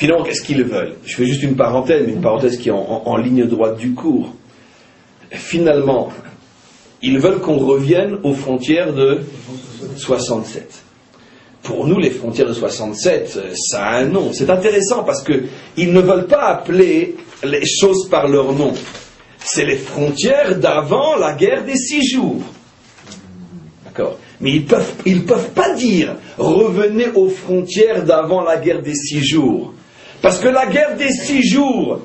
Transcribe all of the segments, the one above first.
Finalement, qu'est-ce qu'ils veulent? Je fais juste une parenthèse, mais une parenthèse qui est en ligne droite du cours. Finalement, ils veulent qu'on revienne aux frontières de 67. Pour nous, les frontières de 67, ça a un nom. C'est intéressant parce qu'ils ne veulent pas appeler les choses par leur nom. C'est les frontières d'avant la guerre des 6 jours. D'accord? Mais ils peuvent pas dire revenez aux frontières d'avant la guerre des 6 jours. Parce que la guerre des 6 jours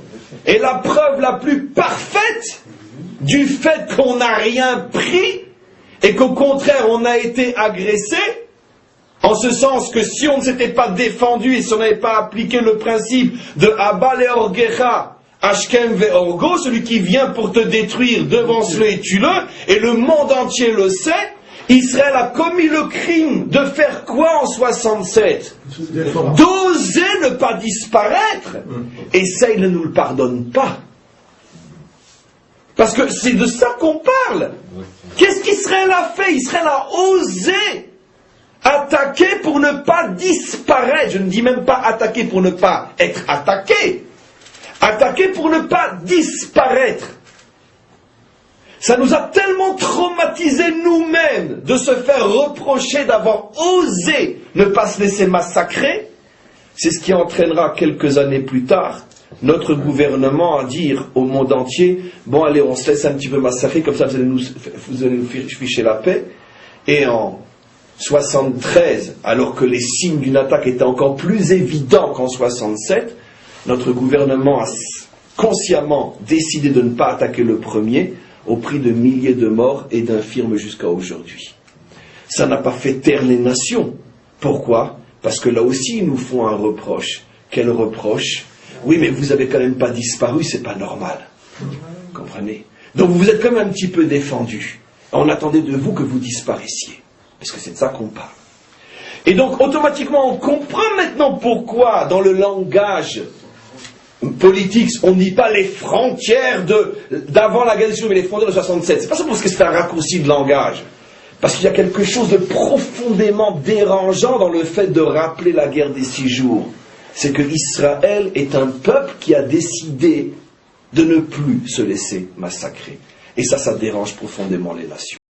est la preuve la plus parfaite du fait qu'on n'a rien pris et qu'au contraire on a été agressé, en ce sens que si on ne s'était pas défendu et si on n'avait pas appliqué le principe de Abba le Orgecha, Ashkem ve Orgo, celui qui vient pour te détruire, devance-le et tue-le, et le monde entier le sait, Israël a commis le crime de faire quoi en 67? D'oser ne pas disparaître. Et ça, il ne nous le pardonne pas. Parce que c'est de ça qu'on parle. Qu'est-ce qu'Israël a fait? Israël a osé attaquer pour ne pas disparaître. Je ne dis même pas attaquer pour ne pas être attaqué. Attaquer pour ne pas disparaître. Ça nous a tellement traumatisés nous-mêmes de se faire reprocher d'avoir osé ne pas se laisser massacrer. C'est ce qui entraînera quelques années plus tard notre gouvernement à dire au monde entier, bon allez, on se laisse un petit peu massacrer, comme ça vous allez nous ficher la paix. Et en 73, alors que les signes d'une attaque étaient encore plus évidents qu'en 67, notre gouvernement a consciemment décidé de ne pas attaquer le premier, au prix de milliers de morts et d'infirmes jusqu'à aujourd'hui. Ça n'a pas fait taire les nations. Pourquoi? Parce que là aussi ils nous font un reproche. Quel reproche? Oui, mais vous avez quand même pas disparu, c'est pas normal. Comprenez? Donc vous êtes quand même un petit peu défendus. On attendait de vous que vous disparaissiez. Parce que c'est de ça qu'on parle. Et donc automatiquement on comprend maintenant pourquoi dans le langage politique, on ne dit pas les frontières d'avant la guerre des 6 jours, mais les frontières de 67. C'est pas ça parce que c'est un raccourci de langage. Parce qu'il y a quelque chose de profondément dérangeant dans le fait de rappeler la guerre des 6 jours. C'est que Israël est un peuple qui a décidé de ne plus se laisser massacrer. Et ça dérange profondément les nations.